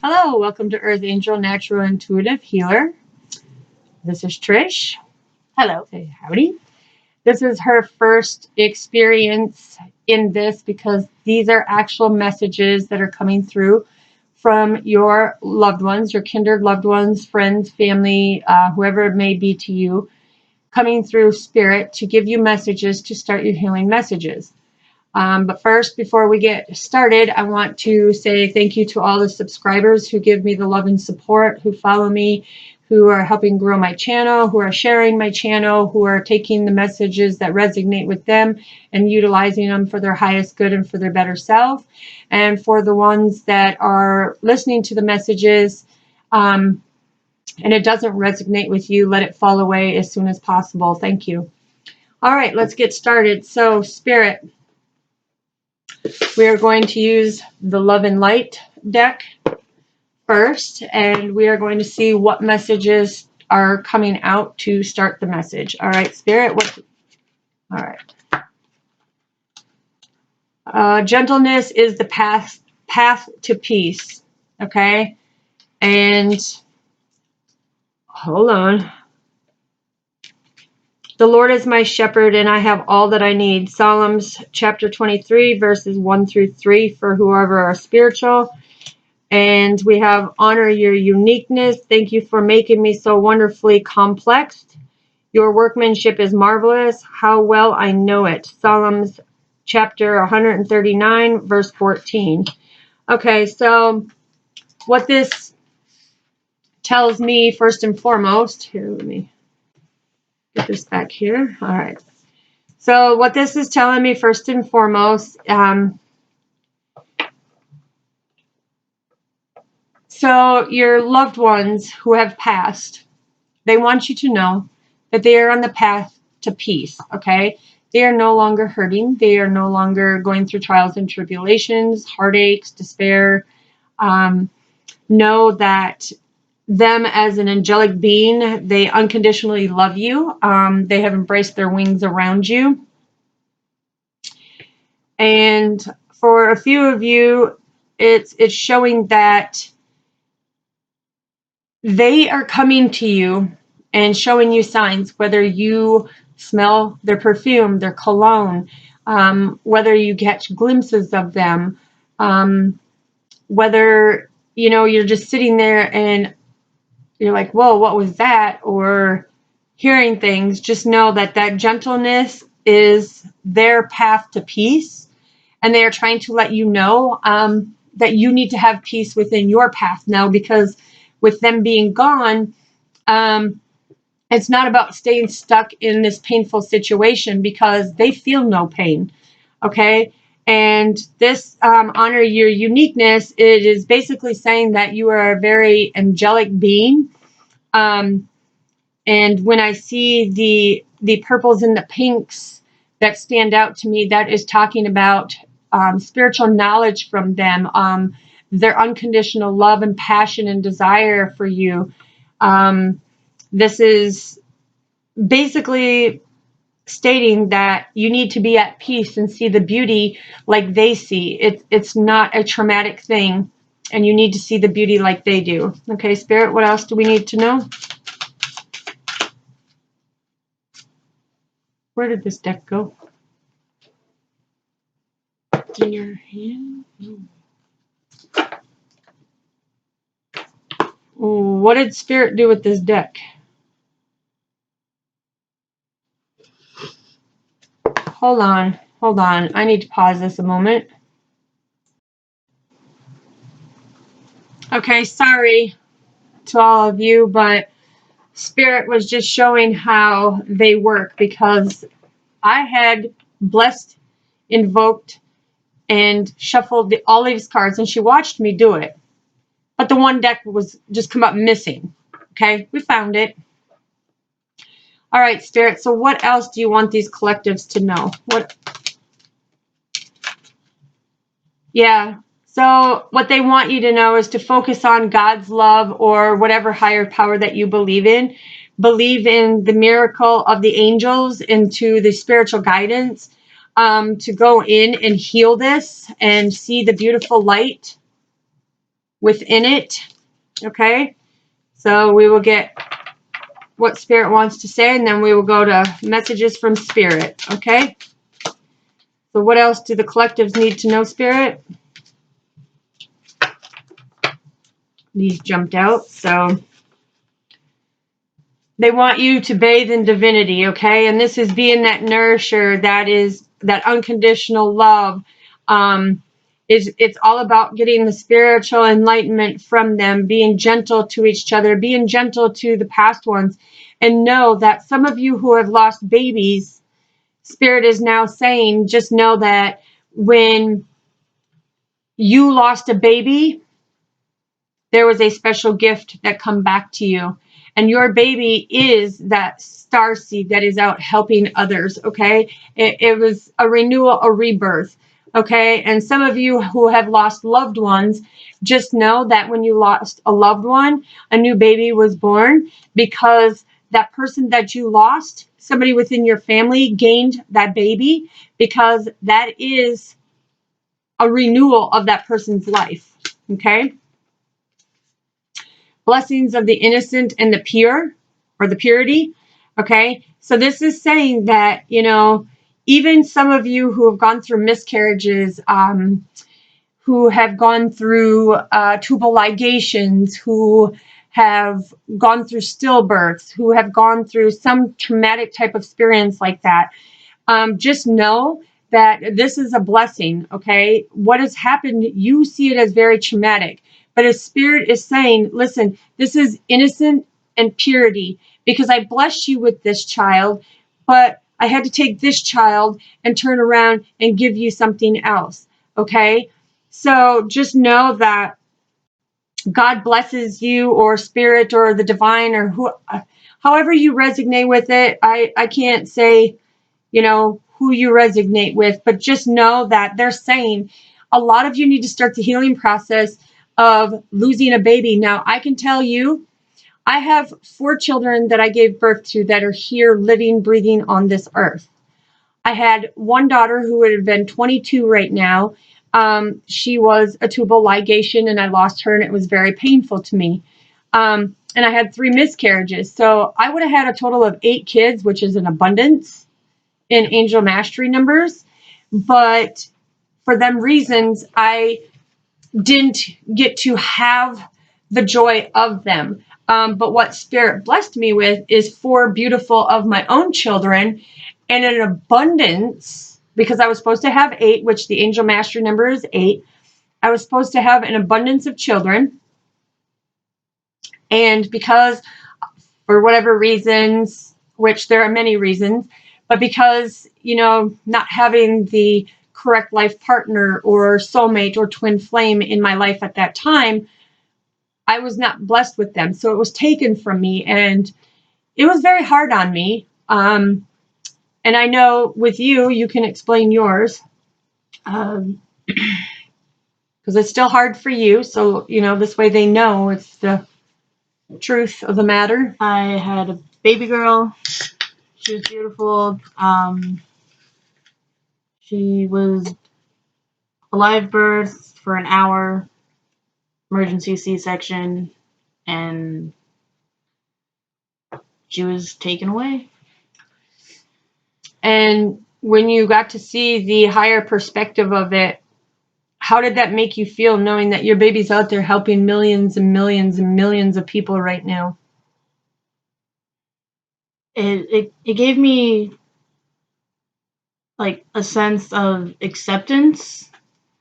Hello, welcome to Earth Angel Natural Intuitive Healer. This is Trish. Hello. Say howdy. This is her first experience in this because these are actual messages that are coming through from your loved ones, your kindred loved ones, friends, family, whoever it may be to you, coming through spirit to give you messages to start your healing messages. But first, before we get started, I want to say thank you to all the subscribers who give me the love and support, who follow me, who are helping grow my channel, who are sharing my channel, who are taking the messages that resonate with them and utilizing them for their highest good and for their better self. And for the ones that are listening to the messages and it doesn't resonate with you, let it fall away as soon as possible. Thank you. All right, let's get started. So, Spirit. We are going to use the Love and Light deck first, and we are going to see what messages are coming out to start the message. All right, Spirit. All right. Gentleness is the path to peace. Okay, and hold on. The Lord is my shepherd, and I have all that I need. Psalms chapter 23, verses 1 through 3 for whoever are spiritual. And we have honor your uniqueness. Thank you for making me so wonderfully complex. Your workmanship is marvelous. How well I know it. Psalms chapter 139, verse 14. Okay, so what this tells me first and foremost, here, let me get this back here. All right. So what this is telling me first and foremost, so your loved ones who have passed, they want you to know that they are on the path to peace, okay? They are no longer hurting. They are no longer going through trials and tribulations, heartaches, despair. Know that them as an angelic being, they unconditionally love you. They have embraced their wings around you. And for a few of you, it's showing that they are coming to you and showing you signs, whether you smell their perfume, their cologne, whether you catch glimpses of them, whether, you're just sitting there and you're like, whoa, what was that? Or hearing things, just know that that gentleness is their path to peace. And they are trying to let you know that you need to have peace within your path now, because with them being gone, it's not about staying stuck in this painful situation because they feel no pain. Okay. And this honor your uniqueness, it is basically saying that you are a very angelic being. And when I see the purples and the pinks that stand out to me, that is talking about spiritual knowledge from them, their unconditional love and passion and desire for you. This is basically stating that you need to be at peace and see the beauty like they see. It's not a traumatic thing, and you need to see the beauty like they do. Okay, Spirit, what else do we need to know? Where did this deck go? In your hand? What did Spirit do with this deck? Hold on. I need to pause this a moment. Okay, sorry to all of you, but Spirit was just showing how they work, because I had blessed, invoked, and shuffled all these cards, and she watched me do it. But the one deck was just come up missing. Okay, we found it. All right, Spirit, so what else do you want these collectives to know? Yeah, so what they want you to know is to focus on God's love or whatever higher power that you believe in. Believe in the miracle of the angels, into the spiritual guidance, to go in and heal this and see the beautiful light. within it. Okay, so we will get what Spirit wants to say, and then we will go to messages from Spirit. Okay, so what else do the collectives need to know, Spirit? These jumped out, so they want you to bathe in divinity. Okay, and this is being that nourisher, that is that unconditional love. It's all about getting the spiritual enlightenment from them, being gentle to each other, being gentle to the past ones, and know that some of you who have lost babies, Spirit is now saying, just know that when you lost a baby, there was a special gift that come back to you. And your baby is that star seed that is out helping others, okay? It was a renewal, a rebirth, okay? And some of you who have lost loved ones, just know that when you lost a loved one, a new baby was born, because that person that you lost, somebody within your family gained that baby, because that is a renewal of that person's life, okay? Blessings of the innocent and the pure, or the purity. Okay, so this is saying that, you know, even some of you who have gone through miscarriages, who have gone through tubal ligations, who have gone through stillbirths, who have gone through some traumatic type of experience like that, just know that this is a blessing. Okay, what has happened, you see it as very traumatic, but a Spirit is saying, listen, this is innocent and purity, because I blessed you with this child, but I had to take this child and turn around and give you something else. Okay, so just know that God blesses you, or Spirit, or the divine, or however you resonate with it. I can't say, you know, who you resonate with, but just know that they're saying a lot of you need to start the healing process of losing a baby. Now, I can tell you, I have 4 children that I gave birth to that are here living, breathing on this earth. I had one daughter who would have been 22 right now. She was a tubal ligation, and I lost her, and it was very painful to me. And I had 3 miscarriages. So I would have had a total of 8 kids, which is an abundance in angel mastery numbers. But for them reasons, I didn't get to have the joy of them. But what Spirit blessed me with is 4 beautiful of my own children, and an abundance, because I was supposed to have 8, which the angel mastery number is 8. I was supposed to have an abundance of children. And because, for whatever reasons, which there are many reasons, but because, you know, not having the correct life partner or soulmate or twin flame in my life at that time, I was not blessed with them. So it was taken from me, and it was very hard on me. And I know with you, you can explain yours, because it's still hard for you. So, you know, this way they know it's the truth of the matter. I had a baby girl. She was beautiful. She was a live birth for an hour, emergency C-section, and she was taken away. And when you got to see the higher perspective of it, how did that make you feel, knowing that your baby's out there helping millions and millions and millions of people right now? It gave me like a sense of acceptance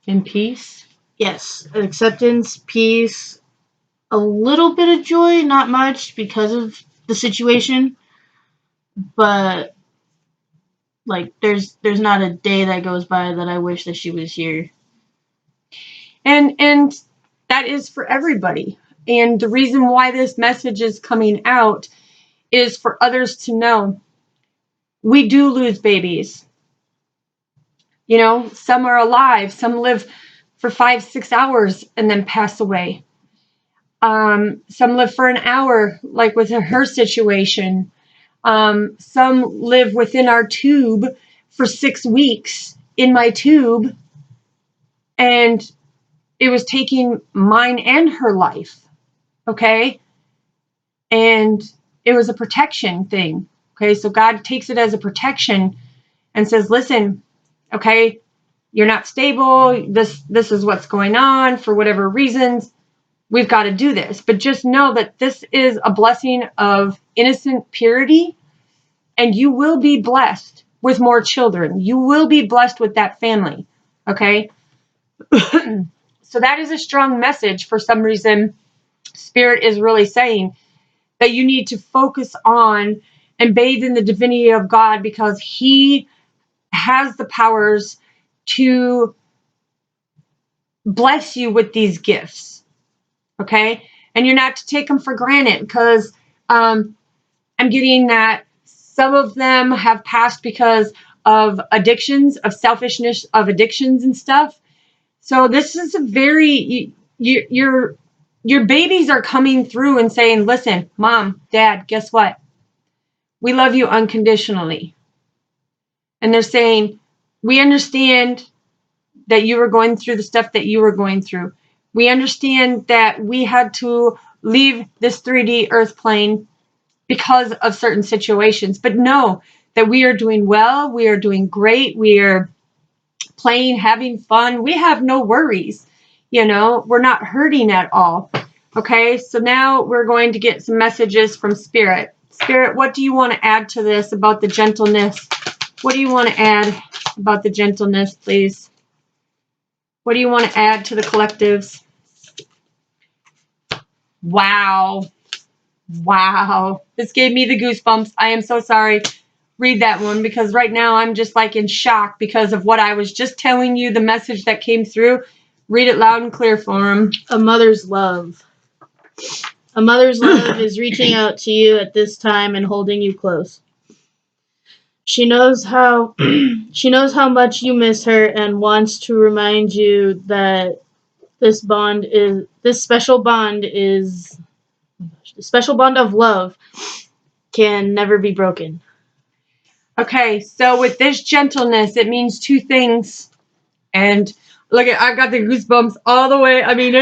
and peace. Yes, acceptance, peace, a little bit of joy, not much because of the situation, but like there's not a day that goes by that I wish that she was here. And that is for everybody. And the reason why this message is coming out is for others to know we do lose babies. You know, some are alive, some live for 5-6 hours and then pass away. Some live for an hour, like with her situation. Some live within our tube for 6 weeks in my tube, and it was taking mine and her life. Okay. And it was a protection thing. Okay. So God takes it as a protection and says, listen, okay, you're not stable. This is what's going on for whatever reasons. We've got to do this. But just know that this is a blessing of innocent purity, and you will be blessed with more children. You will be blessed with that family. Okay. So that is a strong message. For some reason, Spirit is really saying that you need to focus on and bathe in the divinity of God, because He has the powers to bless you with these gifts. Okay. And you're not to take them for granted, because I'm getting that some of them have passed because of addictions, of selfishness, of addictions and stuff. So this is a very, your babies are coming through and saying, listen, Mom, Dad, guess what? We love you unconditionally. And they're saying, we understand that you were going through the stuff that you were going through. We understand that we had to leave this 3D earth plane because of certain situations, but know that we are doing well. We are doing great. We are playing, having fun. We have no worries. We're not hurting at all. Okay, so now we're going to get some messages from Spirit. Spirit, what do you want to add to this about the gentleness? What do you want to add about the gentleness, please? What do you want to add to the collectives? Wow. Wow. This gave me the goosebumps. I am so sorry. Read that one, because right now I'm just like in shock because of what I was just telling you, the message that came through. Read it loud and clear for him. A mother's love. A mother's love is reaching out to you at this time and holding you close. She knows how much you miss her and wants to remind you that this special bond of love can never be broken. Okay, so with this gentleness, it means two things. And look, I've got the goosebumps all the way. I mean,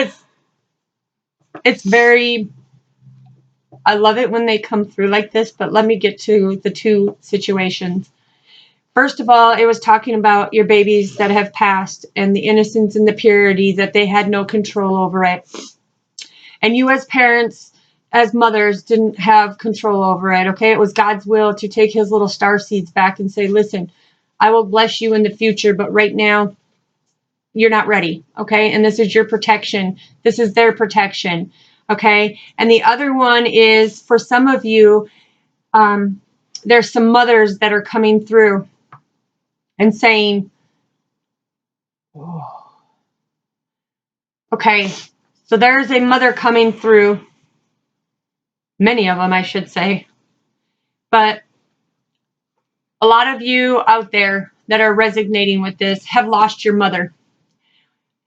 it's very, I love it when they come through like this, but let me get to the two situations. First of all, it was talking about your babies that have passed and the innocence and the purity, that they had no control over it. And you as parents, as mothers, didn't have control over it, okay? It was God's will to take His little star seeds back and say, listen, I will bless you in the future, but right now, you're not ready, okay? And this is your protection. This is their protection, okay? And the other one is, for some of you, there's some mothers that are coming through and saying, oh. Okay, so there's a mother coming through, many of them, I should say, but a lot of you out there that are resonating with this have lost your mother,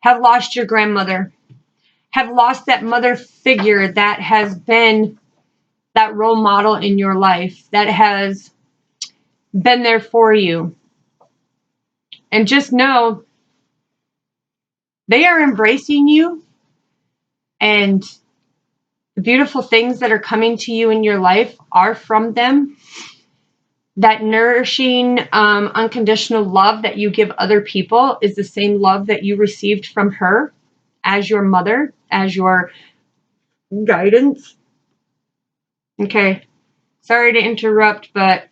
have lost your grandmother, have lost that mother figure that has been that role model in your life, that has been there for you. And just know they are embracing you, and the beautiful things that are coming to you in your life are from them. That nourishing, unconditional love that you give other people is the same love that you received from her as your mother, as your guidance. Okay, sorry to interrupt, but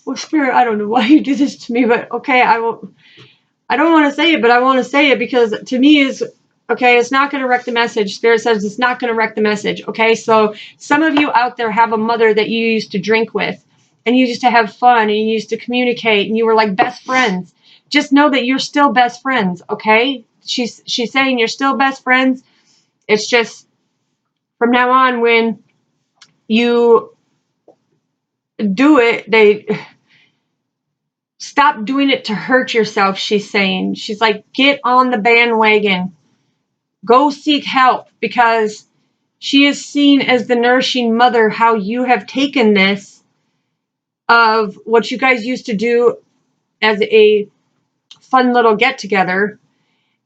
well, Spirit, I don't know why you do this to me, but okay, I don't want to say it, but I want to say it because to me is, okay, it's not going to wreck the message. Spirit says it's not going to wreck the message. Okay, so some of you out there have a mother that you used to drink with, and you used to have fun, and you used to communicate, and you were like best friends. Just know that you're still best friends. Okay, she's saying you're still best friends. It's just from now on, when you do it, they stop doing it to hurt yourself. She's saying, she's like, get on the bandwagon. Go seek help, because she is seen as the nourishing mother. How you have taken this of what you guys used to do as a fun little get together,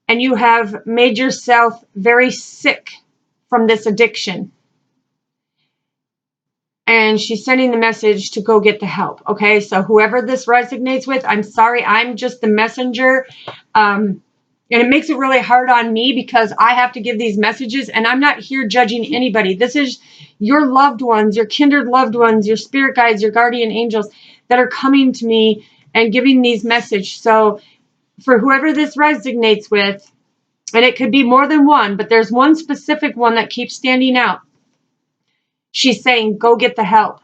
and you have made yourself very sick from this addiction. And she's sending the message to go get the help. Okay, so whoever this resonates with, I'm sorry, I'm just the messenger. And it makes it really hard on me because I have to give these messages, and I'm not here judging anybody. This is your loved ones, your kindred loved ones, your spirit guides, your guardian angels that are coming to me and giving these messages. So for whoever this resonates with, and it could be more than one, but there's one specific one that keeps standing out. She's saying, go get the help.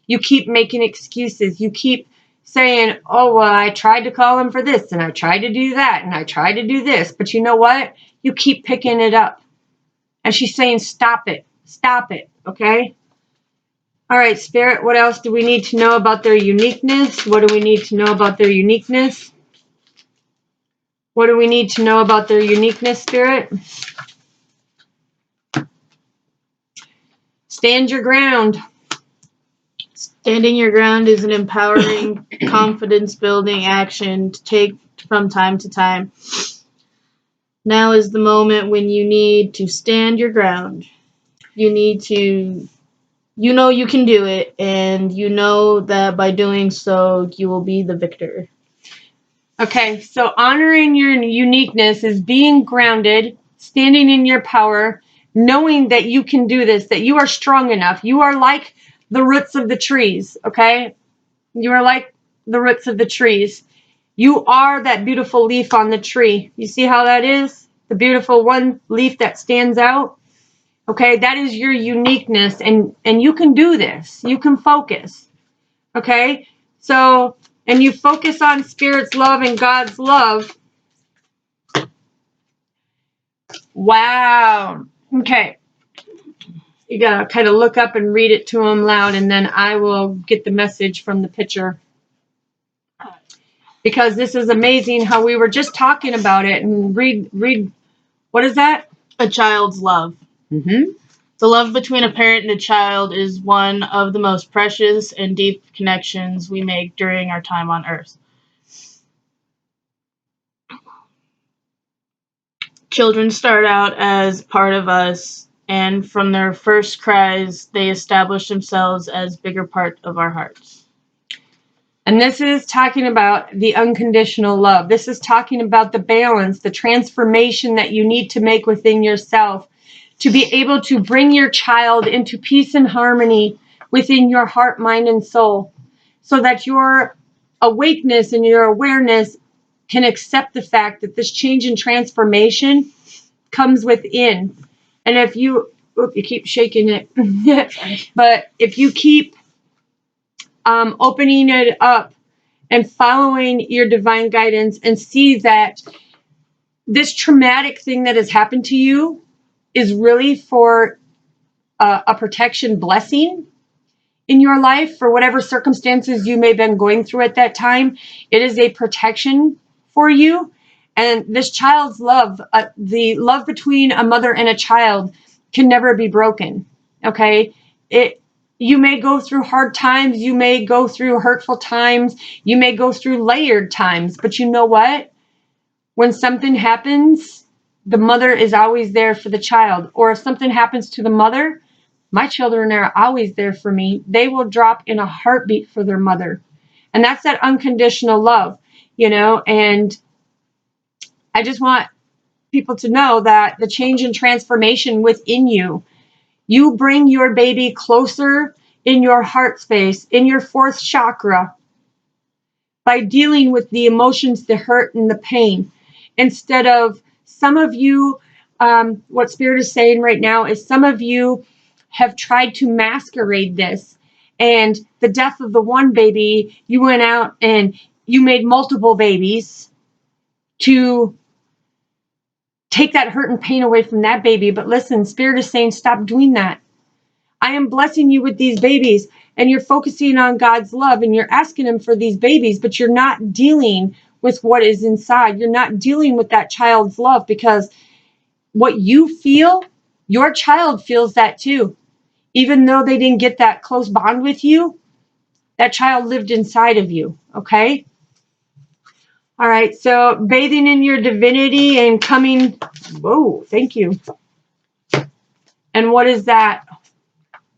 You keep making excuses. You keep saying, oh, well, I tried to call him for this, and I tried to do that, and I tried to do this. But you know what? You keep picking it up. And she's saying, stop it. Stop it. Okay? All right, Spirit, what else do we need to know about their uniqueness? What do we need to know about their uniqueness? What do we need to know about their uniqueness, Spirit? Stand your ground. Standing your ground is an empowering, confidence-building action to take from time to time. Now is the moment when you need to stand your ground. You need to, you know you can do it, and you know that by doing so, you will be the victor. Okay, so honoring your uniqueness is being grounded, standing in your power, knowing that you can do this, that you are strong enough. You are like the roots of the trees, okay? You are like the roots of the trees. You are that beautiful leaf on the tree. You see how that is? The beautiful one leaf that stands out. Okay, that is your uniqueness, and you can do this. You can focus. Okay? So, and you focus on Spirit's love and God's love. Wow. Okay. You got to kind of look up and read it to them loud, and then I will get the message from the picture. Because this is amazing how we were just talking about it, and read, what is that? A child's love. Mm-hmm. The love between a parent and a child is one of the most precious and deep connections we make during our time on Earth. Children start out as part of us, and from their first cries, they establish themselves as a bigger part of our hearts. And this is talking about the unconditional love. This is talking about the balance, the transformation that you need to make within yourself to be able to bring your child into peace and harmony within your heart, mind, and soul, so that your awakeness and your awareness can accept the fact that this change and transformation comes within. And if you keep shaking it, but if you keep opening it up and following your divine guidance and see that this traumatic thing that has happened to you is really for a protection blessing in your life for whatever circumstances you may have been going through at that time. It is a protection for you. And this child's love, the love between a mother and a child, can never be broken. Okay? You may go through hard times, you may go through hurtful times, you may go through layered times, but you know what? When something happens, the mother is always there for the child. Or if something happens to the mother, my children are always there for me. They will drop in a heartbeat for their mother. And that's that unconditional love, and I just want people to know that the change and transformation within you, you bring your baby closer in your heart space, in your fourth chakra, by dealing with the emotions, the hurt, and the pain. Instead of some of you, what Spirit is saying right now is some of you have tried to masquerade this. And the death of the one baby, you went out and you made multiple babies to take that hurt and pain away from that baby. But listen, Spirit is saying, stop doing that. I am blessing you with these babies, and you're focusing on God's love, and you're asking Him for these babies, but you're not dealing with what is inside. You're not dealing with that child's love, because what you feel, your child feels that too. Even though they didn't get that close bond with you, that child lived inside of you, okay? All right, so bathing in your divinity and coming, whoa, thank you. And what is that?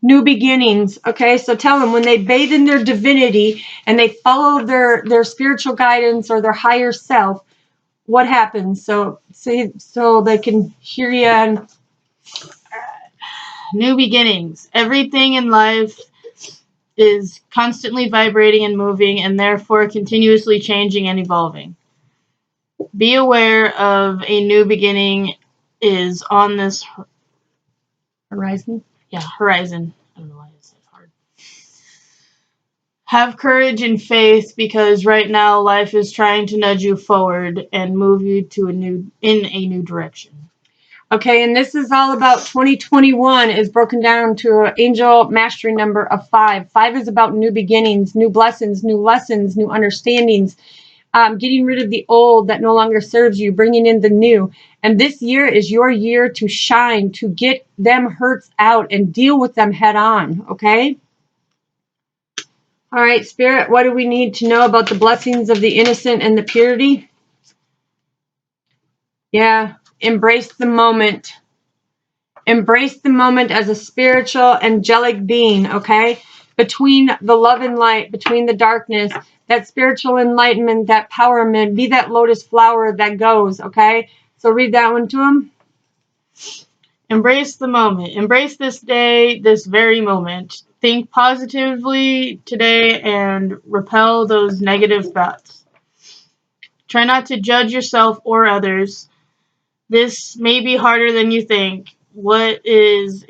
New beginnings. Okay, so tell them when they bathe in their divinity and they follow their spiritual guidance or their higher self, what happens? So say so they can hear you. And New beginnings. Everything in life is constantly vibrating and moving, and therefore continuously changing and evolving. Be aware of a new beginning is on this horizon. Yeah, horizon. I don't know why I said hard. Have courage and faith, because right now life is trying to nudge you forward and move you to a new direction. Okay, and this is all about 2021 is broken down to an angel mastery number of 5. 5 is about new beginnings, new blessings, new lessons, new understandings, getting rid of the old that no longer serves you, bringing in the new. And this year is your year to shine, to get them hurts out and deal with them head on, okay? All right, Spirit, what do we need to know about the blessings of the innocent and the purity? Yeah, embrace the moment. Embrace the moment as a spiritual, angelic being, okay? Between the love and light, between the darkness, that spiritual enlightenment, that empowerment, be that lotus flower that goes, okay? So read that one to them. Embrace the moment. Embrace this day, this very moment. Think positively today and repel those negative thoughts. Try not to judge yourself or others. This may be harder than you think. What is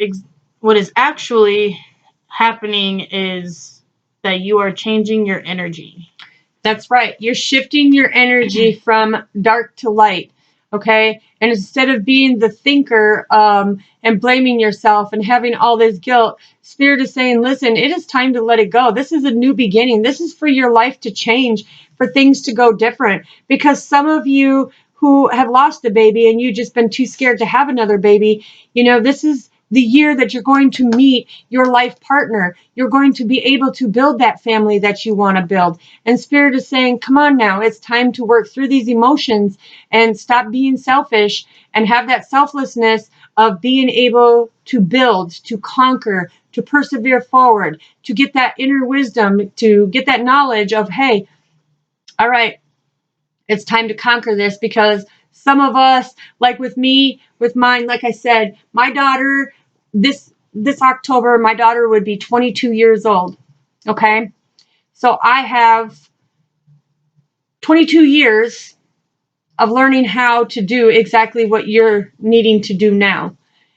actually happening is that you are changing your energy. That's right. You're shifting your energy from dark to light, okay? And instead of being the thinker and blaming yourself and having all this guilt, Spirit is saying, listen, it is time to let it go. This is a new beginning. This is for your life to change, for things to go different. Because some of you who have lost a baby and you've just been too scared to have another baby, you know, this is the year that you're going to meet your life partner. You're going to be able to build that family that you want to build. And Spirit is saying, come on now, it's time to work through these emotions and stop being selfish and have that selflessness of being able to build, to conquer, to persevere forward, to get that inner wisdom, to get that knowledge of, hey, all right, it's time to conquer this. Because some of us, like with me, with mine, like I said, my daughter, this October, my daughter would be 22 years old. Okay. So I have 22 years of learning how to do exactly what you're needing to do now.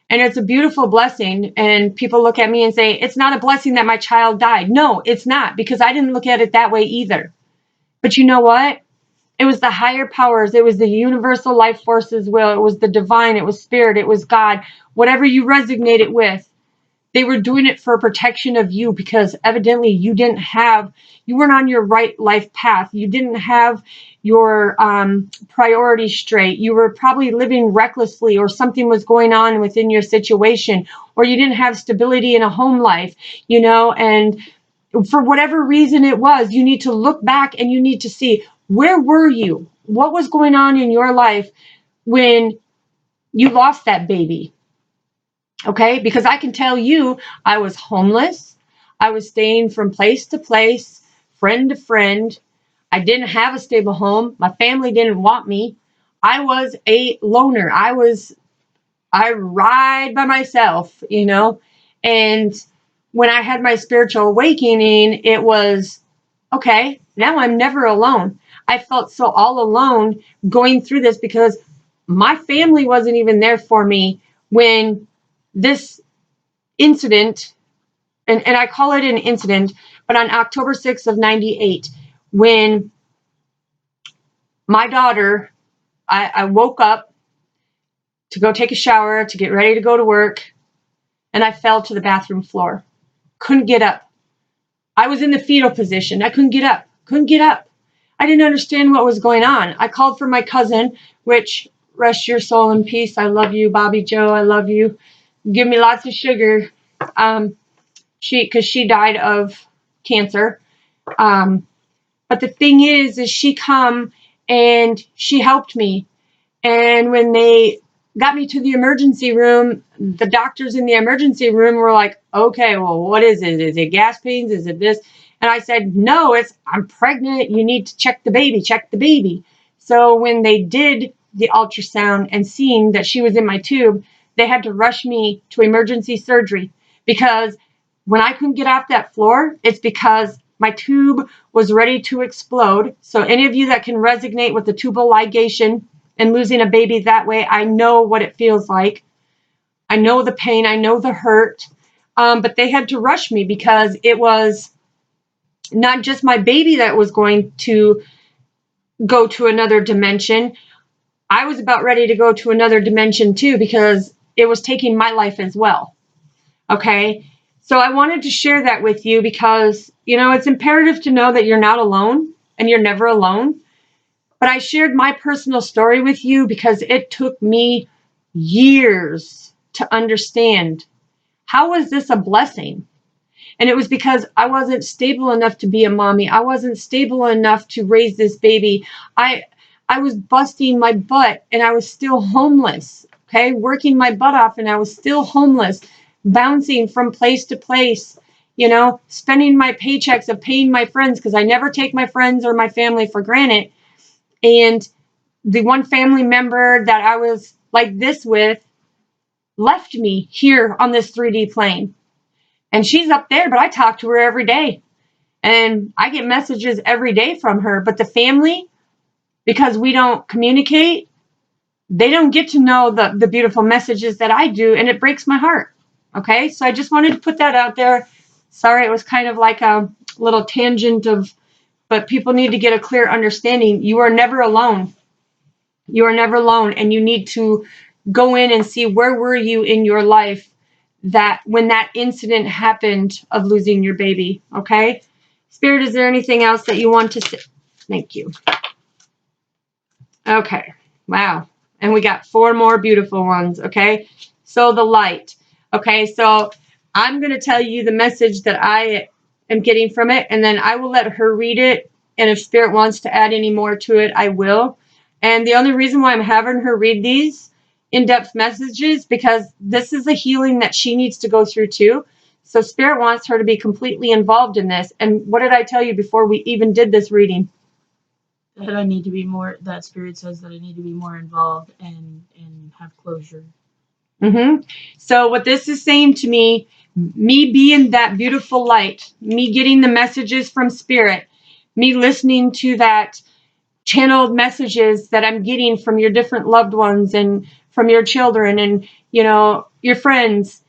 And it's a beautiful blessing. And people look at me and say, it's not a blessing that my child died. No, it's not, because I didn't look at it that way either. But you know what? It was the higher powers. It was the universal life force's will. It was the divine. It was spirit. It was God. Whatever you resonated with, they were doing it for protection of you, because evidently you weren't on your right life path. You didn't have your priorities straight. You were probably living recklessly, or something was going on within your situation, or you didn't have stability in a home life, you know, and for whatever reason it was, you need to look back and you need to see, where were you? What was going on in your life when you lost that baby? Okay, because I can tell you, I was homeless. I was staying from place to place, friend to friend. I didn't have a stable home. My family didn't want me. I was a loner. I ride by myself, you know. And when I had my spiritual awakening, it was, okay, now I'm never alone. I felt so all alone going through this, because my family wasn't even there for me when this incident, and I call it an incident, but on October 6th of 98, when my daughter, I woke up to go take a shower, to get ready to go to work, and I fell to the bathroom floor. Couldn't get up. I was in the fetal position. I couldn't get up. Couldn't get up. I didn't understand what was going on. I called for my cousin, which, rest your soul in peace. I love you, Bobby Joe. I love you. Give me lots of sugar. Because she died of cancer. But the thing is she come and she helped me. And when they got me to the emergency room, the doctors in the emergency room were like, okay, well, what is it? Is it gas pains? Is it this? And I said, no, I'm pregnant. You need to check the baby, check the baby. So when they did the ultrasound and seeing that she was in my tube, they had to rush me to emergency surgery, because when I couldn't get off that floor, it's because my tube was ready to explode. So any of you that can resonate with the tubal ligation and losing a baby that way, I know what it feels like. I know the pain. I know the hurt. But they had to rush me because it was not just my baby that was going to go to another dimension. I was about ready to go to another dimension too, because it was taking my life as well. Okay. So I wanted to share that with you because, it's imperative to know that you're not alone and you're never alone. But I shared my personal story with you because it took me years to understand, how was this a blessing? And it was because I wasn't stable enough to be a mommy. I wasn't stable enough to raise this baby. I was busting my butt and I was still homeless. Okay, working my butt off and I was still homeless, bouncing from place to place, spending my paychecks of paying my friends, because I never take my friends or my family for granted. And the one family member that I was like this with left me here on this 3D plane. And she's up there, but I talk to her every day. And I get messages every day from her. But the family, because we don't communicate, they don't get to know the beautiful messages that I do. And it breaks my heart. Okay, so I just wanted to put that out there. Sorry, it was kind of like a little tangent but people need to get a clear understanding. You are never alone. You are never alone. And you need to go in and see, where were you in your life that when that incident happened of losing your baby? Okay. Spirit, is there anything else that you want to say? Thank you. Okay. Wow. And we got 4 more beautiful ones. Okay. So the light. Okay. So I'm going to tell you the message that I am getting from it, and then I will let her read it. And if Spirit wants to add any more to it, I will. And the only reason why I'm having her read these in-depth messages, because this is a healing that she needs to go through too. So Spirit wants her to be completely involved in this. And what did I tell you before we even did this reading? That Spirit says that I need to be more involved and have closure. So what this is saying to me being that beautiful light, me getting the messages from Spirit, me listening to that channeled messages that I'm getting from your different loved ones and from your children and, your friends.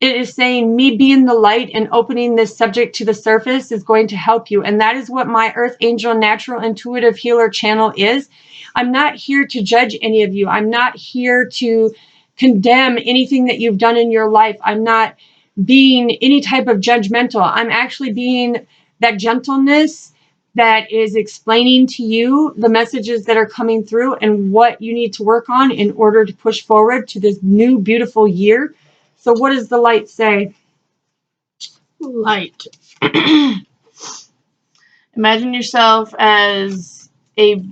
It is saying me being the light and opening this subject to the surface is going to help you. And that is what my Earth Angel Natural Intuitive Healer channel is. I'm not here to judge any of you. I'm not here to condemn anything that you've done in your life. I'm not being any type of judgmental. I'm actually being that gentleness that is explaining to you the messages that are coming through and what you need to work on in order to push forward to this new beautiful year. So what does the light say? Light. Imagine yourself as a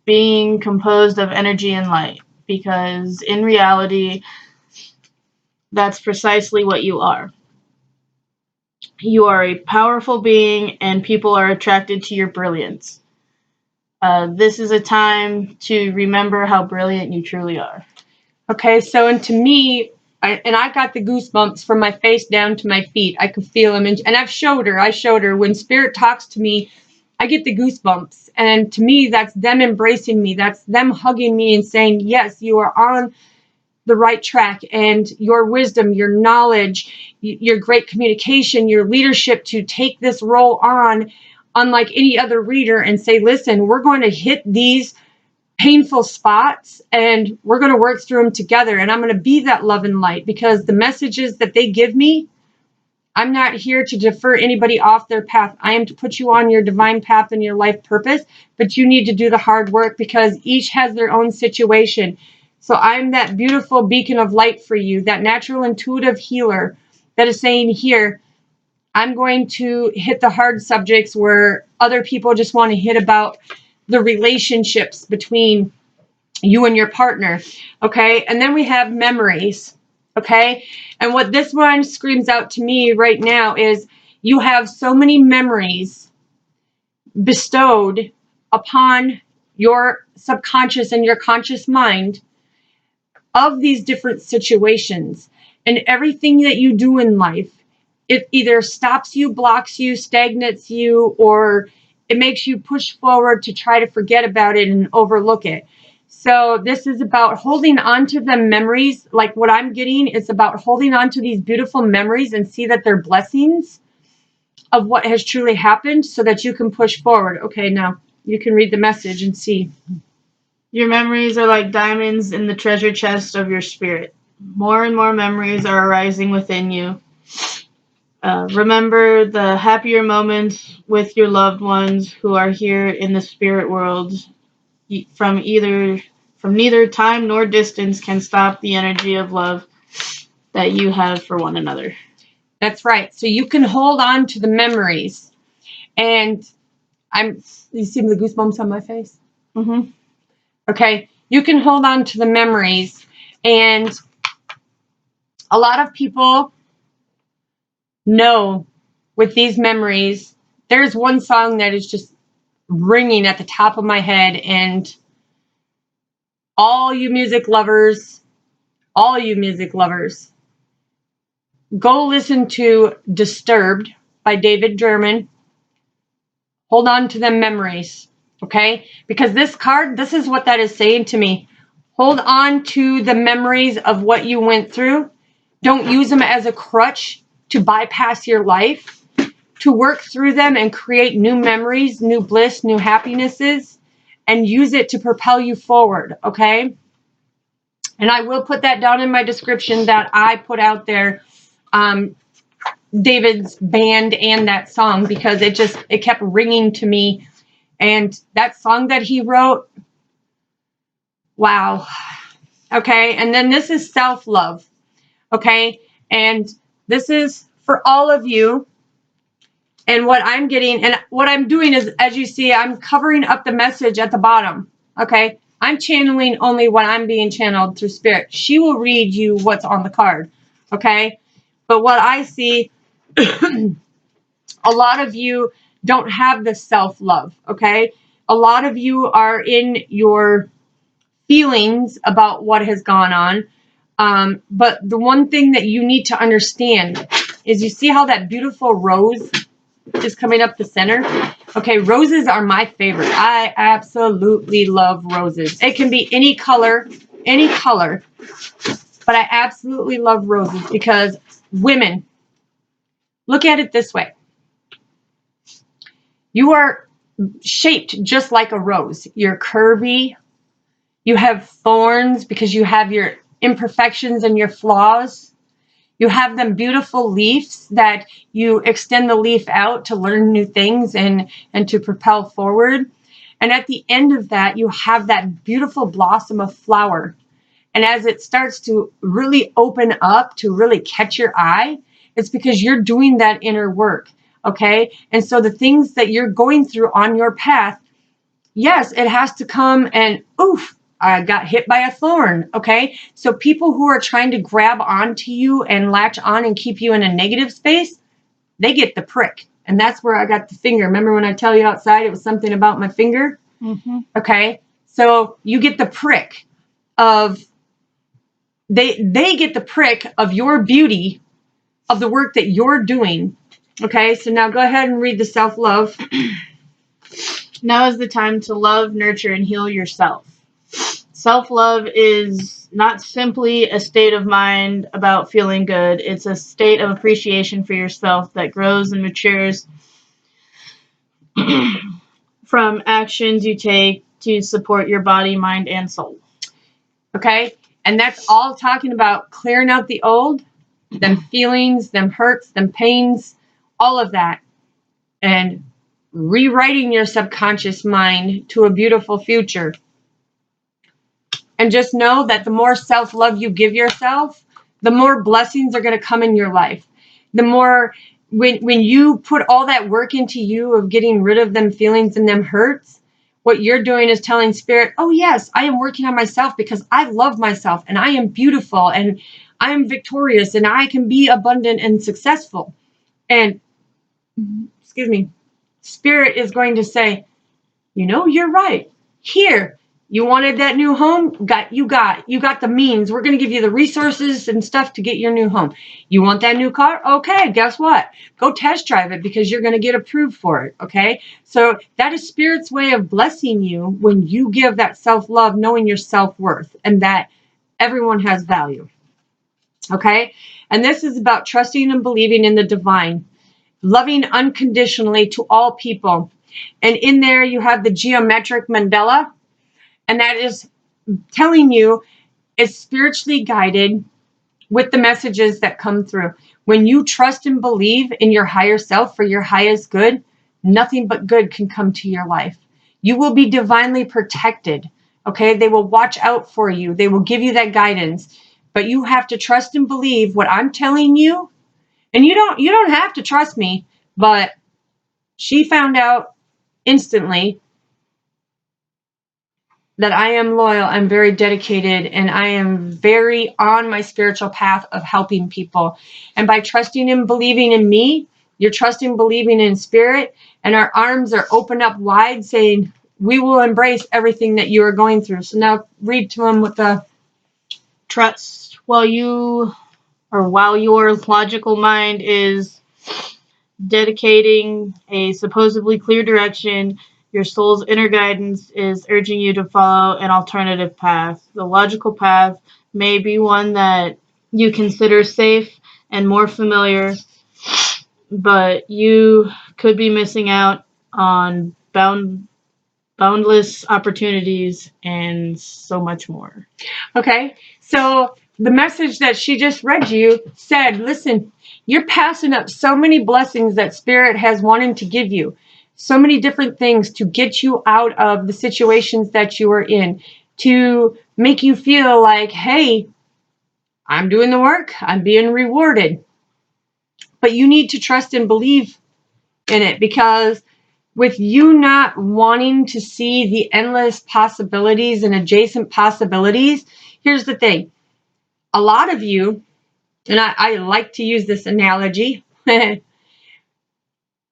being composed of energy and light, because in reality, that's precisely what you are. You are a powerful being, and people are attracted to your brilliance. This is a time to remember how brilliant you truly are. Okay, so and to me, I got the goosebumps from my face down to my feet. I could feel them, and I showed her when Spirit talks to me, I get the goosebumps. And to me, that's them embracing me. That's them hugging me and saying, yes, you are on the right track, and your wisdom, your knowledge, your great communication, your leadership to take this role on, unlike any other reader, and say, listen, we're going to hit these painful spots and we're going to work through them together. And I'm going to be that love and light, because the messages that they give me, I'm not here to defer anybody off their path. I am to put you on your divine path and your life purpose, but you need to do the hard work, because each has their own situation. So I'm that beautiful beacon of light for you, that natural intuitive healer that is saying here, I'm going to hit the hard subjects where other people just want to hit about the relationships between you and your partner. Okay. And then we have memories. Okay. And what this one screams out to me right now is you have so many memories bestowed upon your subconscious and your conscious mind of these different situations, and everything that you do in life, it either stops you, blocks you, stagnates you, or it makes you push forward to try to forget about it and overlook it. So this is about holding on to the memories. Like what I'm getting, it's about holding on to these beautiful memories and see that they're blessings of what has truly happened so that you can push forward. Okay, now you can read the message and see. Your memories are like diamonds in the treasure chest of your spirit. More and more memories are arising within you. Remember the happier moments with your loved ones who are here in the spirit world. From neither time nor distance can stop the energy of love that you have for one another. That's right. So you can hold on to the memories. And you see the goosebumps on my face? Mm-hmm. Okay. You can hold on to the memories. And a lot of people know with these memories, there's one song that is just ringing at the top of my head. And all you music lovers, go listen to Disturbed by David German. Hold on to them memories, okay? Because this card, this is what that is saying to me. Hold on to the memories of what you went through. Don't use them as a crutch to bypass your life. To work through them and create new memories, new bliss, new happinesses, and use it to propel you forward, okay? And I will put that down in my description that I put out there, David's band and that song, because it kept ringing to me. And that song that he wrote, wow. Okay. And then this is self-love. Okay. And this is for all of you. And what I'm getting, and what I'm doing is, as you see, I'm covering up the message at the bottom. Okay. I'm channeling only what I'm being channeled through spirit. She will read you what's on the card. Okay. But what I see, a lot of you don't have the self-love, okay? A lot of you are in your feelings about what has gone on. But the one thing that you need to understand is, you see how that beautiful rose is coming up the center? Okay, roses are my favorite. I absolutely love roses. It can be any color, but I absolutely love roses because women, look at it this way. You are shaped just like a rose. You're curvy. You have thorns because you have your imperfections and your flaws. You have them beautiful leaves that you extend the leaf out to learn new things and to propel forward. And at the end of that, you have that beautiful blossom of flower. And as it starts to really open up, to really catch your eye, it's because you're doing that inner work. Okay. And so the things that you're going through on your path, yes, it has to come and oof, I got hit by a thorn. Okay. So people who are trying to grab onto you and latch on and keep you in a negative space, they get the prick. And that's where I got the finger. Remember when I tell you outside, it was something about my finger? Mm-hmm. Okay. So you get the prick of, they get the prick of your beauty, of the work that you're doing. Okay, so now go ahead and read the self-love. Now is the time to love, nurture, and heal yourself. Self-love is not simply a state of mind about feeling good. It's a state of appreciation for yourself that grows and matures from actions you take to support your body, mind, and soul. Okay, and that's all talking about clearing out the old, them feelings, them hurts, them pains, all of that, and rewriting your subconscious mind to a beautiful future. And just know that the more self-love you give yourself, the more blessings are going to come in your life. The more, when you put all that work into you of getting rid of them feelings and them hurts, What you're doing is telling Spirit, oh yes, I am working on myself because I love myself and I am beautiful and I am victorious and I can be abundant and successful. And, excuse me, Spirit is going to say, you know, you're right. Here, you wanted that new home? You got the means. We're going to give you the resources and stuff to get your new home. You want that new car? Okay, guess what? Go test drive it because you're going to get approved for it, okay? So that is Spirit's way of blessing you when you give that self-love, knowing your self-worth and that everyone has value, okay? And this is about trusting and believing in the divine, loving unconditionally to all people. And in there, you have the geometric mandala, and that is telling you it's spiritually guided with the messages that come through. When you trust and believe in your higher self for your highest good, nothing but good can come to your life. You will be divinely protected. Okay, they will watch out for you. They will give you that guidance. But you have to trust and believe what I'm telling you. And you don't have to trust me, but she found out instantly that I am loyal, I'm very dedicated, and I am very on my spiritual path of helping people. And by trusting and believing in me, you're trusting, believing in Spirit, and our arms are open up wide saying, we will embrace everything that you are going through. So now read to them with the Trust. While your logical mind is dedicating a supposedly clear direction, your soul's inner guidance is urging you to follow an alternative path. The logical path may be one that you consider safe and more familiar, but you could be missing out on boundless opportunities and so much more. Okay, so the message that she just read you said, listen, you're passing up so many blessings that Spirit has wanted to give you. So many different things to get you out of the situations that you are in, to make you feel like, hey, I'm doing the work, I'm being rewarded. But you need to trust and believe in it, because with you not wanting to see the endless possibilities and adjacent possibilities, here's the thing. A lot of you, and I like to use this analogy, and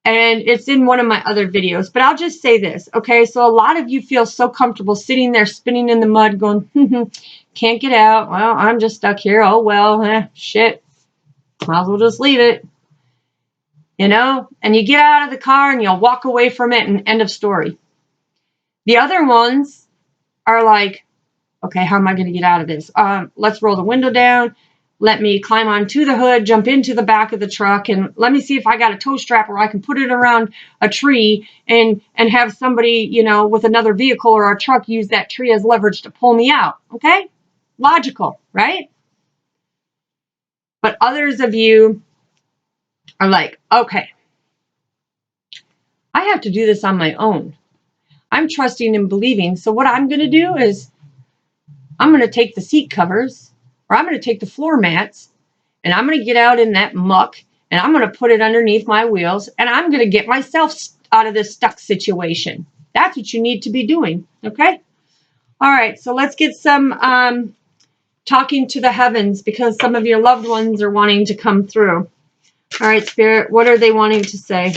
it's in one of my other videos, but I'll just say this, okay? So a lot of you feel so comfortable sitting there spinning in the mud going, can't get out. Well, I'm just stuck here. Oh, well, shit. Might as well just leave it. You know? And you get out of the car and you'll walk away from it and end of story. The other ones are like, okay, how am I going to get out of this? Let's roll the window down. Let me climb onto the hood, jump into the back of the truck, and let me see if I got a tow strap where I can put it around a tree and have somebody, you know, with another vehicle or a truck use that tree as leverage to pull me out. Okay? Logical, right? But others of you are like, okay, I have to do this on my own. I'm trusting and believing. So what I'm going to do is I'm going to take the seat covers, or I'm going to take the floor mats, and I'm going to get out in that muck, and I'm going to put it underneath my wheels, and I'm going to get myself out of this stuck situation. That's what you need to be doing, okay? All right, so let's get some talking to the heavens, because some of your loved ones are wanting to come through. All right, Spirit, what are they wanting to say?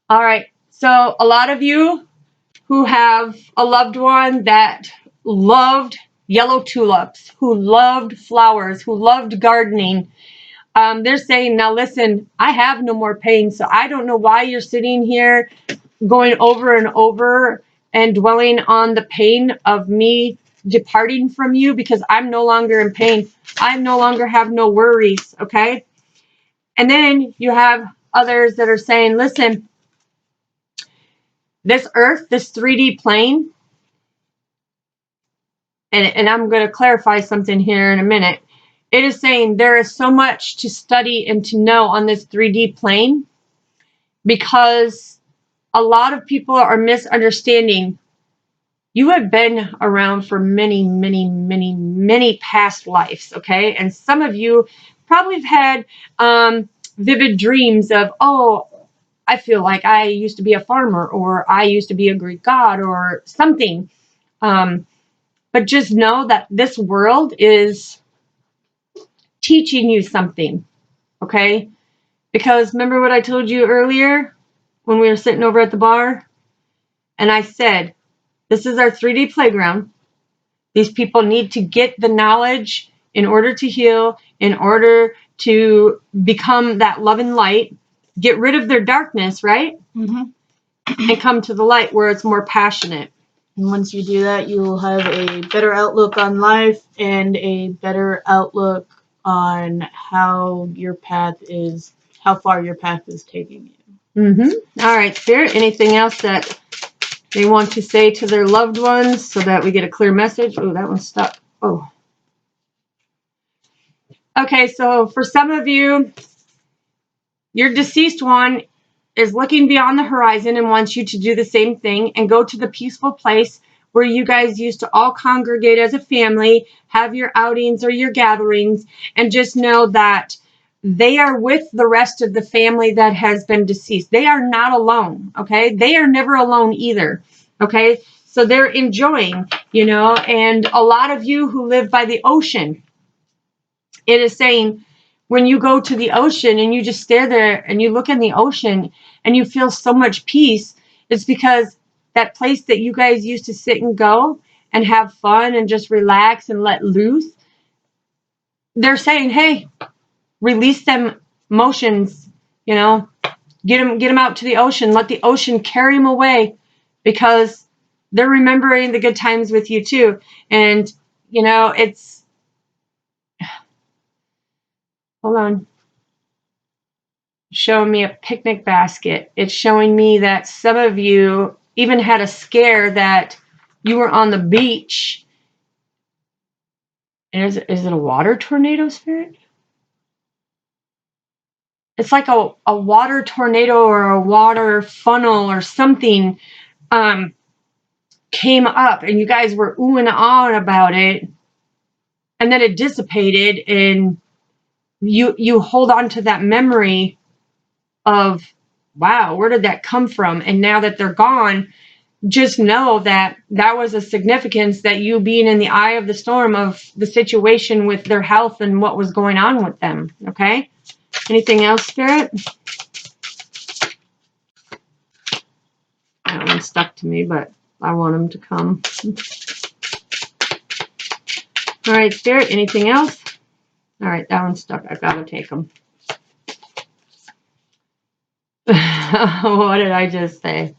All right, so a lot of you who have a loved one that loved yellow tulips, who loved flowers, who loved gardening, they're saying, now listen, I have no more pain, so I don't know why you're sitting here going over and over and dwelling on the pain of me departing from you, because I'm no longer in pain. I no longer have no worries, okay? And then you have others that are saying, listen, this earth, this 3D plane, and I'm going to clarify something here in a minute. It is saying there is so much to study and to know on this 3D plane, because a lot of people are misunderstanding you have been around for many, many, many, many past lives, okay? And some of you probably have had vivid dreams of, oh, I feel like I used to be a farmer, or I used to be a Greek god, or something. But just know that this world is teaching you something, okay? Because remember what I told you earlier when we were sitting over at the bar? And I said, this is our 3D playground. These people need to get the knowledge in order to heal, in order to become that love and light, get rid of their darkness, right? Mm-hmm. And come to the light where it's more passionate. And once you do that, you will have a better outlook on life and a better outlook on how far your path is taking you. All right, Spirit, anything else that they want to say to their loved ones so that we get a clear message? Oh, that one's stuck. Oh. Okay, so for some of you, your deceased one is looking beyond the horizon and wants you to do the same thing and go to the peaceful place where you guys used to all congregate as a family, have your outings or your gatherings, and just know that they are with the rest of the family that has been deceased. They are not alone, okay? They are never alone either, okay? So they're enjoying, and a lot of you who live by the ocean, it is saying, when you go to the ocean and you just stare there and you look in the ocean and you feel so much peace, it's because that place that you guys used to sit and go and have fun and just relax and let loose, they're saying, hey, release them emotions, get them out to the ocean, let the ocean carry them away, because they're remembering the good times with you too. And, it's, hold on. Showing me a picnic basket. It's showing me that some of you even had a scare that you were on the beach. And is it a water tornado, Spirit? It's like a water tornado or a water funnel or something came up and you guys were oohing and ahhing about it. And then it dissipated and you hold on to that memory of, wow, where did that come from? And now that they're gone, just know that that was a significance, that you being in the eye of the storm of the situation with their health and what was going on with them. Okay? Anything else, Spirit? That one stuck to me, but I want them to come. All right, Spirit, anything else? All right, that one's stuck. I've got to take them. What did I just say?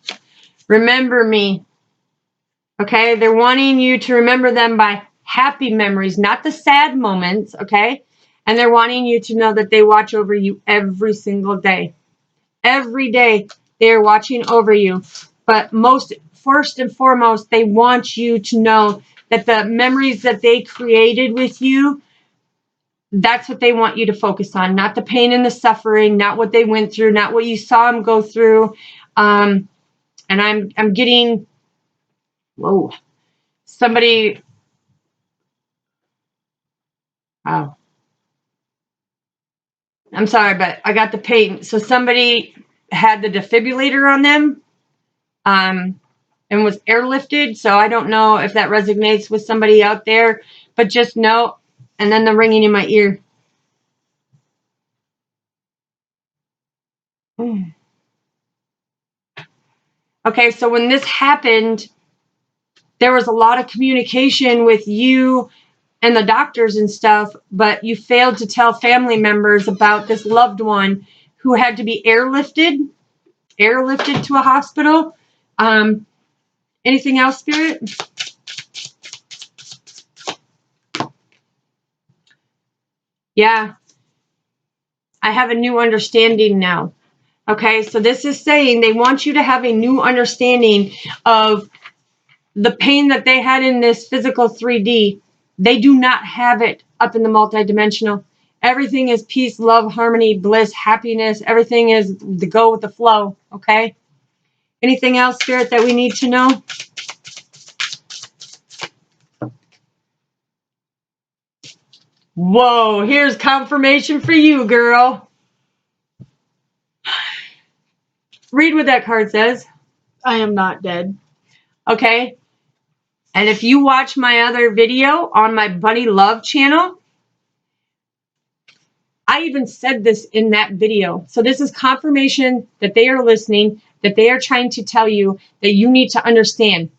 Remember me. Okay? They're wanting you to remember them by happy memories, not the sad moments, okay? And they're wanting you to know that they watch over you every single day. Every day they are watching over you. But first and foremost, they want you to know that the memories that they created with you, that's what they want you to focus on, not the pain and the suffering, not what they went through, not what you saw them go through. And I'm getting, whoa, somebody, wow. I'm sorry, but I got the pain. So somebody had the defibrillator on them and was airlifted. So I don't know if that resonates with somebody out there, but just know, and then the ringing in my ear. Okay, so when this happened, there was a lot of communication with you and the doctors and stuff, but you failed to tell family members about this loved one who had to be airlifted to a hospital. Anything else, Spirit? Yeah, I have a new understanding now. Okay, so this is saying they want you to have a new understanding of the pain that they had in this physical 3D. They do not have it up in the multidimensional. Everything is peace, love, harmony, bliss, happiness. Everything is the go with the flow, okay? Anything else, Spirit, that we need to know? Whoa, here's confirmation for you, girl. Read what that card says. I am not dead. Okay. And if you watch my other video on my Bunny Love channel, I even said this in that video. So this is confirmation that they are listening, that they are trying to tell you that you need to understand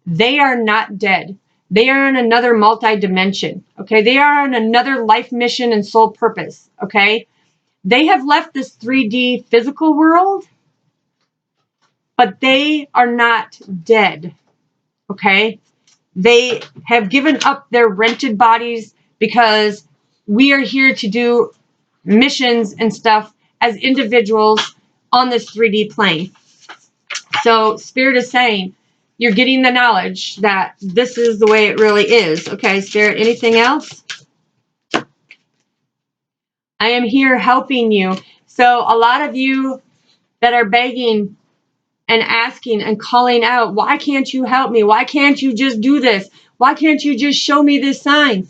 they are not dead. They are in another multi-dimension. Okay. They are in another life mission and soul purpose. Okay. They have left this 3D physical world, but they are not dead. Okay. They have given up their rented bodies because we are here to do missions and stuff as individuals on this 3D plane. So Spirit is saying, you're getting the knowledge that this is the way it really is. Okay, Spirit, anything else? I am here helping you. So a lot of you that are begging and asking and calling out, why can't you help me? Why can't you just do this? Why can't you just show me this sign?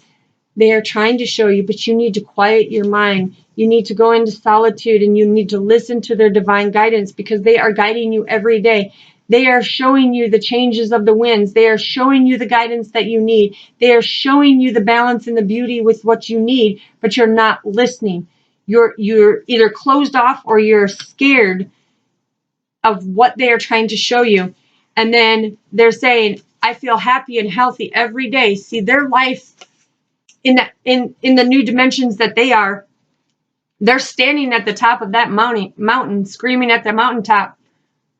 They are trying to show you, but you need to quiet your mind. You need to go into solitude and you need to listen to their divine guidance because they are guiding you every day. They are showing you the changes of the winds. They are showing you the guidance that you need. They are showing you the balance and the beauty with what you need, but you're not listening. You're either closed off or you're scared of what they are trying to show you. And then they're saying, I feel happy and healthy every day. See, their life in the new dimensions that they're standing at the top of that mountain screaming at the mountaintop,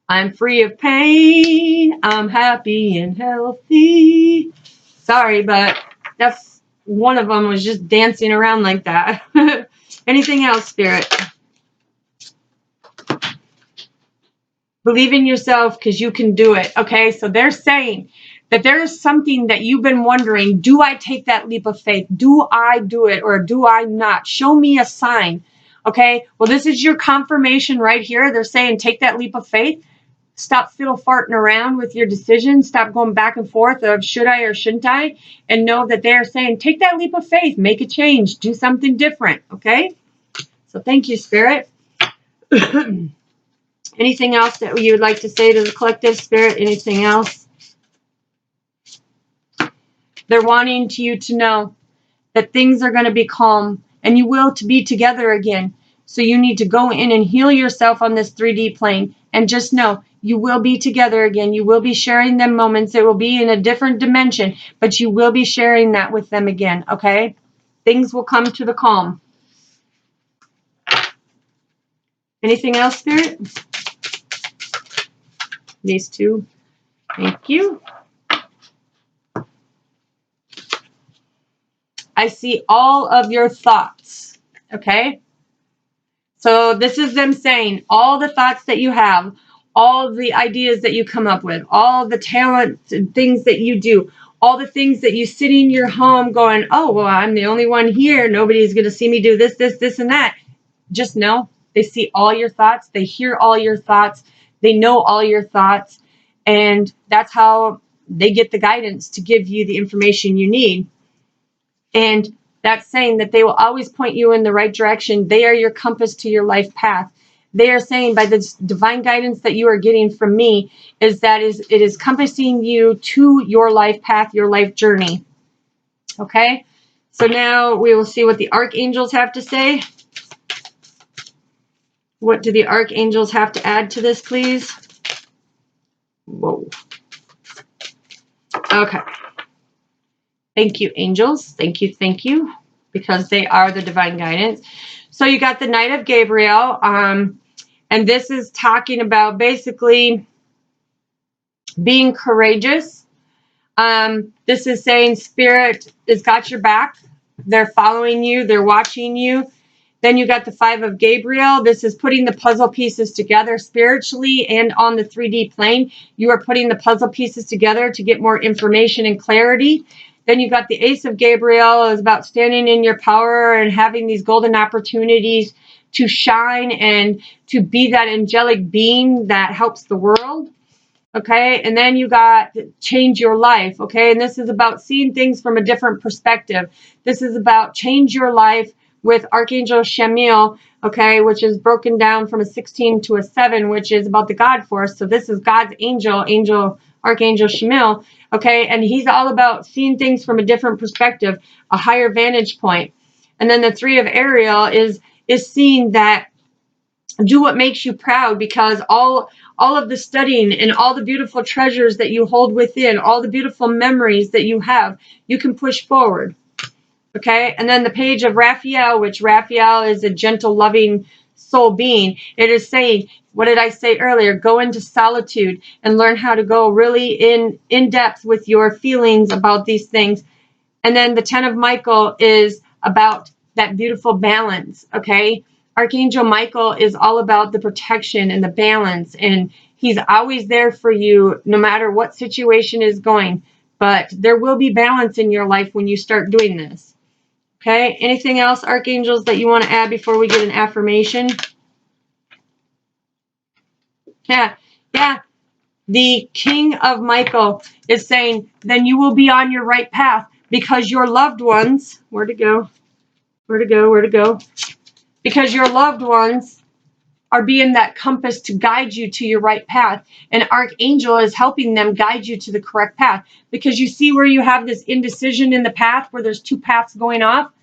I'm free of pain, I'm happy and healthy. Sorry, but that's one of them was just dancing around like that. Anything else, Spirit? Believe in yourself because you can do it. Okay, so they're saying that there is something that you've been wondering. Do I take that leap of faith? Do I do it or do I not? Show me a sign. Okay, well, this is your confirmation right here. They're saying take that leap of faith. Stop fiddle farting around with your decisions. Stop going back and forth of should I or shouldn't I? And know that they're saying take that leap of faith. Make a change. Do something different. Okay, so thank you, Spirit. Anything else that you would like to say to the collective, Spirit? Anything else? They're wanting you to know that things are going to be calm and you will to be together again. So you need to go in and heal yourself on this 3D plane and just know you will be together again. You will be sharing them moments. It will be in a different dimension, but you will be sharing that with them again, okay? Things will come to the calm. Anything else, Spirit? These two. Thank you. I see all of your thoughts, okay? So this is them saying all the thoughts that you have, all the ideas that you come up with, all the talents and things that you do, all the things that you sit in your home going, oh, well, I'm the only one here. Nobody's going to see me do this, this, this, and that. Just know they see all your thoughts. They hear all your thoughts. They know all your thoughts. And that's how they get the guidance to give you the information you need. And that's saying that they will always point you in the right direction. They are your compass to your life path. They are saying by the divine guidance that you are getting from me it is compassing you to your life path, your life journey. Okay? So now we will see what the archangels have to say. What do the archangels have to add to this, please? Whoa. Okay. Thank you, angels. Thank you, because they are the divine guidance. So you got the Knight of Gabriel, and this is talking about basically being courageous. This is saying Spirit has got your back. They're following you. They're watching you. Then you got the Five of Gabriel. This is putting the puzzle pieces together spiritually and on the 3D plane. You are putting the puzzle pieces together to get more information and clarity. Then you got the Ace of Gabriel is about standing in your power and having these golden opportunities to shine and to be that angelic being that helps the world. Okay, and then you got change your life. Okay, and this is about seeing things from a different perspective. This is about change your life with Archangel Chamiel, okay, which is broken down from a 16 to a 7, which is about the God force. So this is God's angel, Archangel Chamiel, okay, and he's all about seeing things from a different perspective, a higher vantage point. And then the 3 of Ariel is seeing that do what makes you proud, because all of the studying and all the beautiful treasures that you hold within, all the beautiful memories that you have, you can push forward. Okay, and then the page of Raphael, which Raphael is a gentle, loving soul being. It is saying, what did I say earlier? Go into solitude and learn how to go really in depth with your feelings about these things. And then the 10 of Michael is about that beautiful balance. Okay, Archangel Michael is all about the protection and the balance, and he's always there for you no matter what situation is going. But there will be balance in your life when you start doing this. Okay, anything else, Archangels, that you want to add before we get an affirmation? Yeah. The King of Michael is saying, then you will be on your right path, because your loved ones, where to go? Because your loved ones are being that compass to guide you to your right path. And Archangel is helping them guide you to the correct path. Because you see where you have this indecision in the path, where there's 2 paths going off?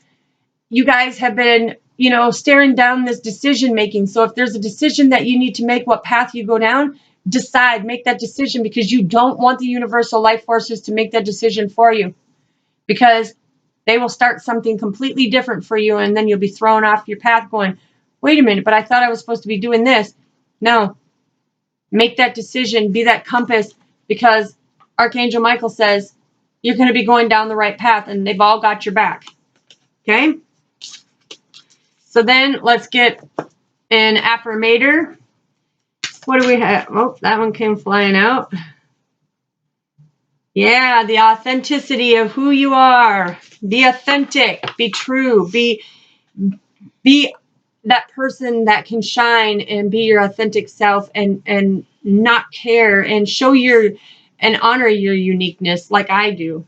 You guys have been, staring down this decision making. So if there's a decision that you need to make, what path you go down, decide, make that decision, because you don't want the universal life forces to make that decision for you, because they will start something completely different for you, and then you'll be thrown off your path going, wait a minute, but I thought I was supposed to be doing this. No, make that decision, be that compass, because Archangel Michael says you're going to be going down the right path, and they've all got your back. Okay? So then let's get an affirmator. What do we have? Oh, that one came flying out. Yeah, the authenticity of who you are. Be authentic. Be true. Be that person that can shine and be your authentic self, and not care, and show and honor your uniqueness like I do.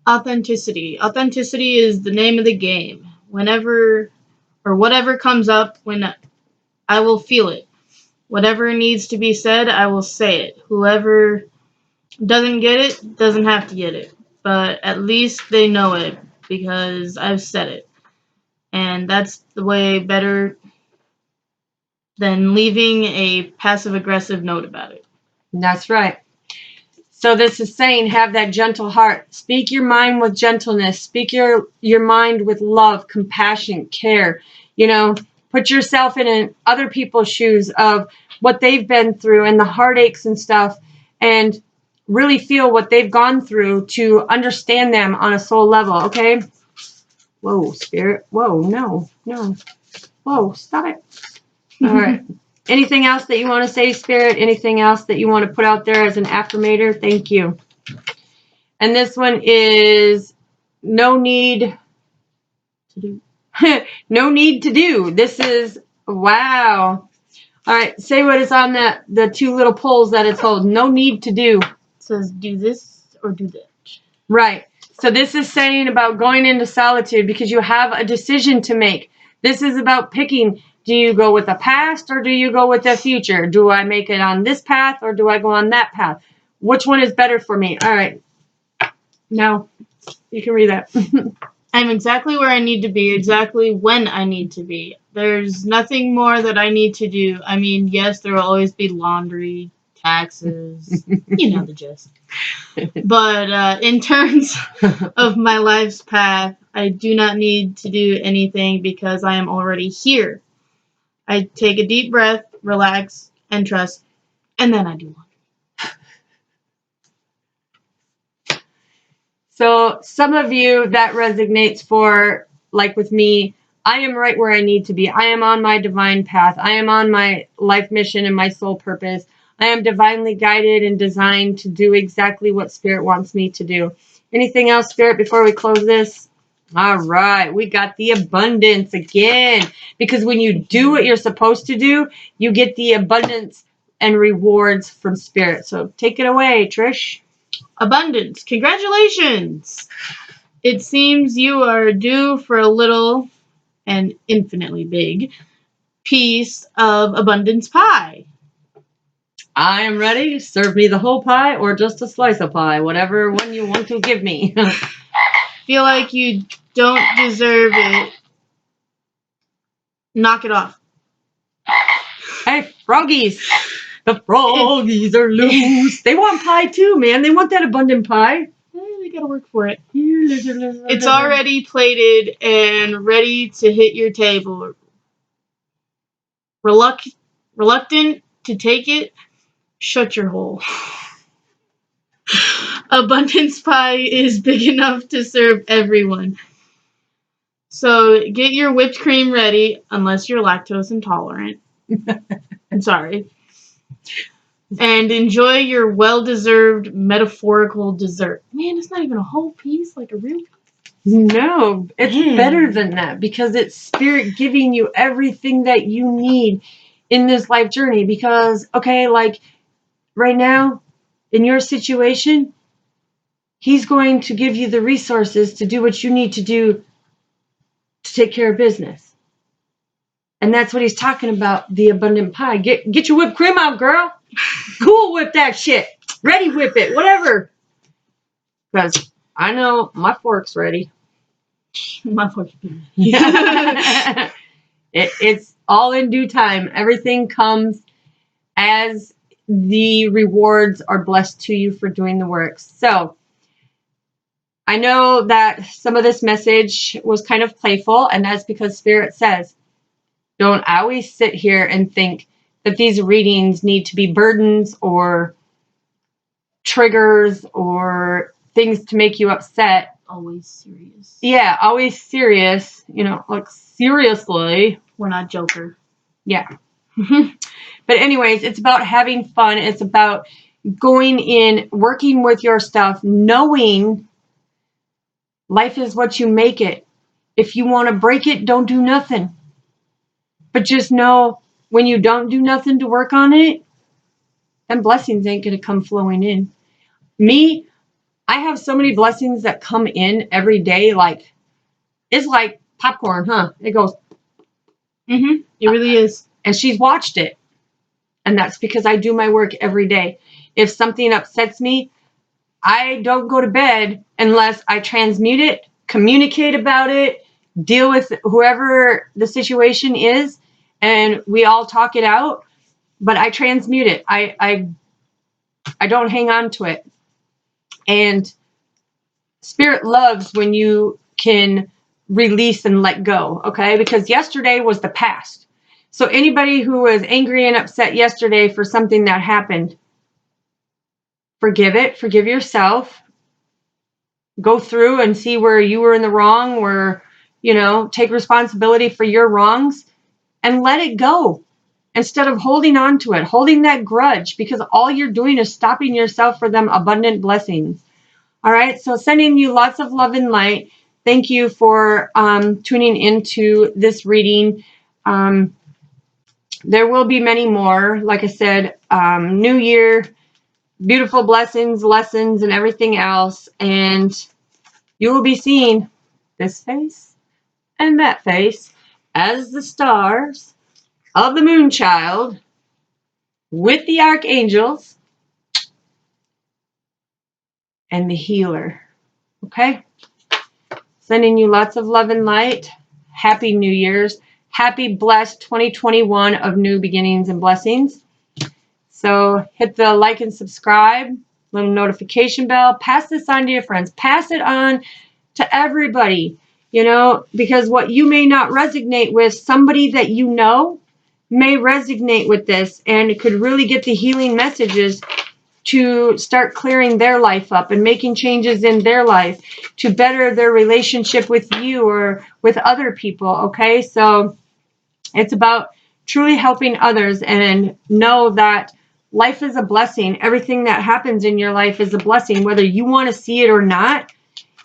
Authenticity. Authenticity is the name of the game. Whenever or whatever comes up, when I will feel it. Whatever needs to be said, I will say it. Whoever doesn't get it, doesn't have to get it. But at least they know it, because I've said it. And that's the way better than leaving a passive-aggressive note about it. That's right. So this is saying, have that gentle heart. Speak your mind with gentleness. Speak your mind with love, compassion, care. Put yourself in other people's shoes of what they've been through and the heartaches and stuff, and really feel what they've gone through to understand them on a soul level, okay? Whoa, Spirit. Whoa, no. Whoa, stop it. All right. Anything else that you want to say, Spirit? Anything else that you want to put out there as an affirmator? Thank you. And this one is no need to do. No need to do. This is, wow. All right. Say what is on the 2 little poles that it's holding. No need to do. It says do this or do that. Right. So this is saying about going into solitude, because you have a decision to make. This is about picking. Do you go with the past, or do you go with the future? Do I make it on this path, or do I go on that path? Which one is better for me? All right. Now, you can read that. I'm exactly where I need to be, exactly when I need to be. There's nothing more that I need to do. I mean, yes, there will always be laundry, taxes, you know the gist. But in terms of my life's path, I do not need to do anything, because I am already here. I take a deep breath, relax, and trust, and then I do one. So some of you, that resonates for, like with me, I am right where I need to be. I am on my divine path. I am on my life mission and my soul purpose. I am divinely guided and designed to do exactly what Spirit wants me to do. Anything else, Spirit, before we close this? All right, we got the abundance again. Because when you do what you're supposed to do, you get the abundance and rewards from Spirit. So take it away, Trish. Abundance. Congratulations! It seems you are due for a little and infinitely big piece of abundance pie. I am ready. Serve me the whole pie or just a slice of pie, whatever one you want to give me. Feel like you don't deserve it. Knock it off. Hey, froggies. The froggies are loose. They want pie too, man. They want that abundant pie. They gotta work for it. It's already plated and ready to hit your table. Reluctant to take it? Shut your hole. Abundance pie is big enough to serve everyone. So get your whipped cream ready, unless you're lactose intolerant. I'm sorry. And enjoy your well-deserved metaphorical dessert. Man, it's not even a whole piece, like a real piece. No, it's better than that because it's Spirit giving you everything that you need in this life journey. Because, okay, like right now, in your situation, He's going to give you the resources to do what you need to do to take care of business. And that's what He's talking about, the abundant pie. Get your whipped cream out, girl. Cool whip that shit. Ready whip it, whatever. Because I know my fork's ready. My fork's It's all in due time. Everything comes as the rewards are blessed to you for doing the work. So I know that some of this message was kind of playful, and that's because Spirit says, don't always sit here and think that these readings need to be burdens or triggers or things to make you upset. Always serious. Yeah, always serious. Like seriously. We're not Joker. Yeah. But anyways, it's about having fun. It's about going in, working with your stuff, knowing life is what you make it. If you want to break it, don't do nothing. But just know when you don't do nothing to work on it, then blessings ain't going to come flowing in. Me, I have so many blessings that come in every day. Like, it's like popcorn, huh? It goes. It really is. And she's watched it. And that's because I do my work every day. If something upsets me, I don't go to bed unless I transmute it, communicate about it, deal with whoever the situation is, and we all talk it out. But I transmute it. I don't hang on to it. And Spirit loves when you can release and let go, okay? Because yesterday was the past. So anybody who was angry and upset yesterday for something that happened, forgive it, forgive yourself, go through and see where you were in the wrong, where, take responsibility for your wrongs and let it go instead of holding on to it, holding that grudge, because all you're doing is stopping yourself for them abundant blessings. All right, so sending you lots of love and light. Thank you for tuning into this reading. There will be many more. Like I said, New Year, beautiful blessings, lessons, and everything else. And you will be seeing this face and that face as the stars of the moon child with the archangels and the healer. Okay? Sending you lots of love and light. Happy New Year's. Happy blessed 2021 of new beginnings and blessings. So hit the like and subscribe, little notification bell. Pass this on to your friends. Pass it on to everybody, because what you may not resonate with, somebody that you know may resonate with this and could really get the healing messages to start clearing their life up and making changes in their life to better their relationship with you or with other people, okay? So it's about truly helping others and know that life is a blessing. Everything that happens in your life is a blessing, whether you want to see it or not.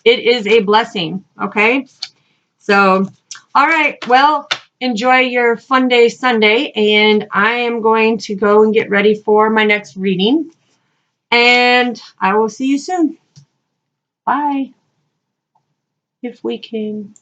It is a blessing, okay? So, all right, well, enjoy your fun day Sunday, and I am going to go and get ready for my next reading. And I will see you soon. Bye. If we can.